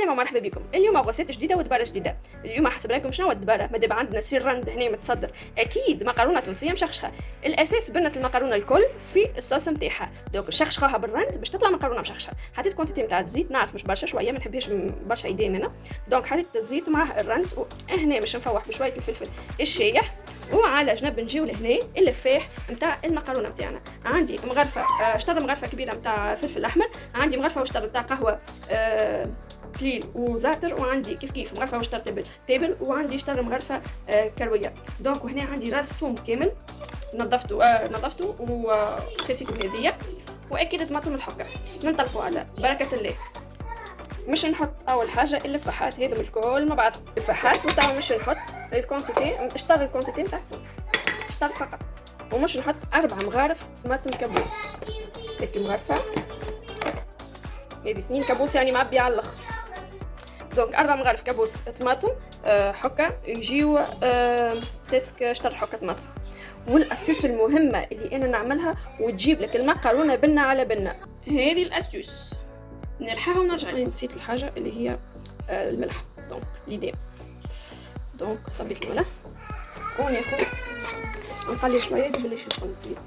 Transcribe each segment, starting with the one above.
السلامة ومرحبا بكم. اليوم غوصات جديدة ودبارة جديدة. اليوم حسب رايكم شنو الدبارة؟ مادام عندنا سير رند هنا متصدر اكيد مقارونة تونسية مشخشخة. الاساس بنة المقارونة الكل في الصوص نتاعها، دوك شخشخوها بالرند باش تطلع مقارونة مشخشخة. حطيت كونتيتي نتاع الزيت، نعرف مش برشا شوية، ما نحبهاش برشا ايدام انا، دونك حطيت الزيت معاه الرند، وهنا باش نفوح بشوية الفلفل الشايح، وعلى جنب نجيو لهنا اللفاح نتاع المقارونه نتاعنا. عندي مغرفه شطره مغرفه كبيره نتاع فلفل احمر، عندي مغرفه وشطر نتاع قهوه كليل وزعتر، وعندي كيف مغرفه وشطر تابل، وعندي شطر مغرفه كرويه. دونك وهنا عندي راس ثوم كامل نظفته وخسيته بهذية، واكيد طماطم الحكه. ننطلقوا على بركه الله. مش نحط اول حاجه اللفاحات هذم الكل مع بعض، اللفاحات وتوا مش نحط الكونتيتي، اشطر الكونتيتي نتاع الثوم اشطر فقط، ومش نحط 4 مغارف طماطم كابوس. هيك مغرفه، هذه 2 كابوس يعني معبي على الاخر. دونك 4 مغارف كابوس طماطم حكه يجيو خسك شطر حكه طماطم. والاستيوس المهمه اللي انا نعملها وتجيب لك المقارونه بنه على بنه، هذه الاستيوس نرحاها ونرجع. نسيت الحاجه اللي هي الملح، دونك ليدي. دونك صبيت الملح وناخذ نقلي شويه بلاش يسخن الزيت.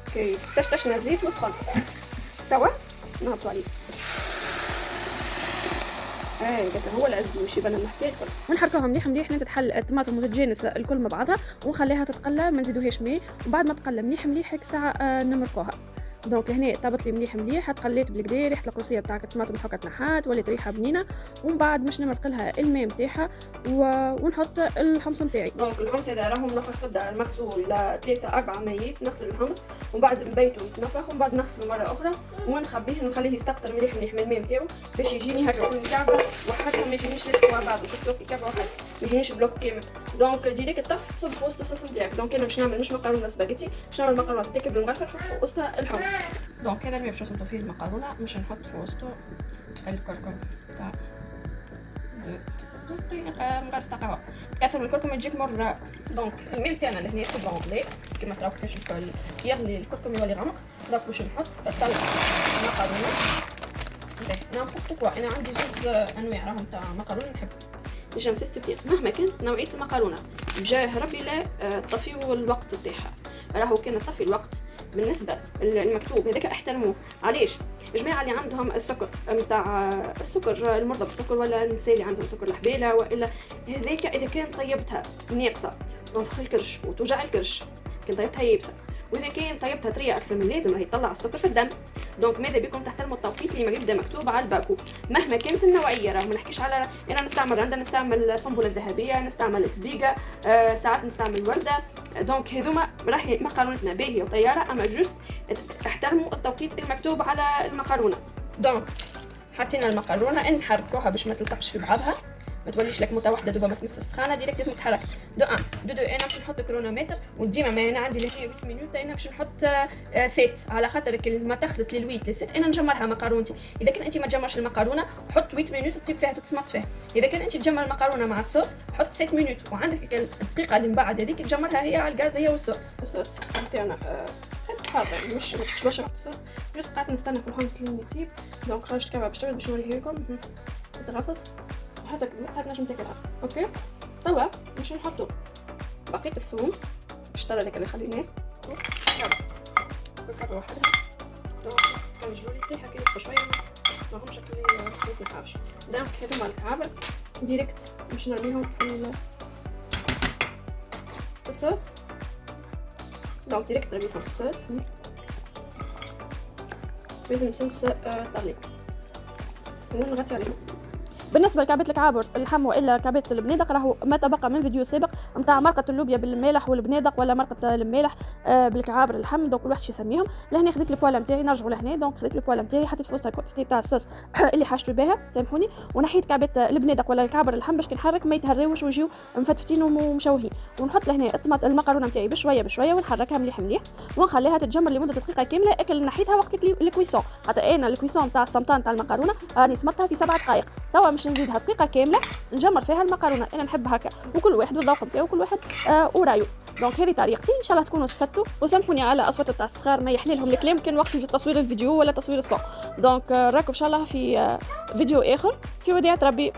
اوكي تشتشنا الزيت وسخن، توا نهبطوا عليه. هو العزوش يبان محتاج ونحركوها مليح لين تتحل الطماطم وتتجانس الكل مع بعضها، ونخليها تتقلى، ما نزيدوهاش ماء. وبعد ما تقلى مليح هيك ساعه نمرقوها. دونك هنا طابت لي مليح تقليت بالكدا، ريحه القروسيه تاعك الطماطم الحكه نحات ولات ريحه بنينه. ومن بعد باش نمرق لها الماء نتاعها ونحط الحمص نتاعي. دونك الحمص هذا راهم نفخ في الدار مغسول 3-4 ميات. نغسل الحمص ومن بعد نبيته يتنفخ، ومن بعد نغسله مره اخرى ونخبيه ونخليه يستقطر مليح من الماء نتاعو باش يجيني هكا كعبه وحدها، ما يجينيش لازم مع بعض. شفتوا كي كعبه واحده ما يجينيش بلوك كامل. دونك ديريك الطف تصب في وسط الصوص نتاعك. دونك انا باش نعمل مش مقارونه سباغيتي، باش نعمل مقارونه تاكل بالمغرفه نحط في وسطها الحمص. دونك هذا الماء باش نصبو فيه المقارونه، مش نحط في وسطو الكركم تاع مغرفه قهوه. كثر من الكركم تجيك مر. دونك الماء تاعنا لهنا صبو غلي كيما تراو كيفاش الكل كي يغلي الكركم يولي غامق. دونك باش نحط طلع المقارونه. انا عندي 2 انواع راهم تاع مقارونه نحب ديجا نسيت بيه. مهما كانت نوعيه المقارونه بجاه ربي لا طفيو الوقت تاعها. راهو كان طفي الوقت بالنسبه المكتوب هذاك احترموه. علاش؟ الجماعه اللي عندهم السكر نتاع السكر، المرضى بالسكر ولا النساء اللي عندهم سكر الحبيله والا هذاك، اذا كان طيبتها ناقصه تنفخ الكرش وتوجع الكرش، كان طيبتها يابسه، واذا كان طيبتها طريه اكثر من اللازم راهي تطلع السكر في الدم. دونك ماذا بكم تحترموا التوقيت اللي يبدا مكتوب على الباكو مهما كانت النوعيه. راه ما نحكيش على انا نستعمل رنده، نستعمل سنبله ذهبيه، نستعمل سبيقه، ساعات نستعمل ورده. دونك هذوما راهي مقارونتنا باهيه وطياره، اما جوست احترموا التوقيت المكتوب على المقارونه. دونك حطينا المقارونه نحركوها باش ما تلصقش في بعضها، ما توليش لك موطه واحده دوبا ما تمس السخانه ديريكت لازم تتحرك. دو انا باش نحط كرونومتر وديما ما انا عندي 8 مينوت، انا باش نحط سيت على خاطر كل ما تخلط للويت للست انا نجمرها مقارونتي. اذا كان انت ما تجمرش المقارونه حط 8 مينوت تطيب فيها تتصمت فيها. اذا كان انت تجمر المقارونه مع الصوص حط 6 مينوت، وعندك الدقيقه اللي من بعد هذيك تجمرها هي على الغاز هي والصوص. الصوص نتاعنا خاص حاضر يعني مش باش نحط الصوص، جوست قاعد نستنى في الحمص اللي يطيب. دونك خرجت كباب باش باش نوريه لكم تغفص حتى كذا نجم تاكلها. اوكي توا باش نحطو بقيه الثوم الشطره هذاك اللي خليناه بالكبه وحدها. دونك نجلو لي سايحه كي يطفو شويه ماهمش كلي خليط الحبش. دونك هذوما الكعاب ديريكت باش نرميهم في الصوص. دونك ديريكت نرميهم في الصوص. لازم الصوص تغلي ونغطي عليهم. بالنسبه لكعبه الكعابر اللحم والا كعبه البنيدق، راهو ما تبقى من فيديو سابق نتاع مرقه اللوبيا بالمالح والبنيدق ولا مرقه المالح بالكعابر اللحم. دونك كل واحد يسميهم. لهنا خديت البواله نتاعي، نرجعوا لهنا. دونك خديت البواله نتاعي حطيت في وسطها الكونتيتي تاع الصوص اللي حشتو بها سامحوني، ونحيت كعبه البنيدق ولا الكعبر اللحم باش كي نحرك ما يتهراوش ويجيو مفتفتين ومشوهين. ونحط لهنا المقارونه نتاعي بشويه ونحركها مليح ونخليها تتجمر لمده دقيقه كامله. اكل نحيتها وقت الكويسون، خاطر انا الكويسون تاع السمطان تاع المقارونه راني سمطتها في 7 دقائق. توا مش نزيدها دقيقه كامله نجمر فيها المقارونه. انا نحب هكا، وكل واحد والذوق نتاعو وكل واحد ورايو. دونك هذه طريقتي، ان شاء الله تكونوا استفدتوا، وسامحوني على اصوات تاع الصغار ما يحليلهم الكلام كان وقت تصوير الفيديو ولا تصوير الصوت. دونك راكم ان شاء الله في فيديو اخر، في وديعة ربي.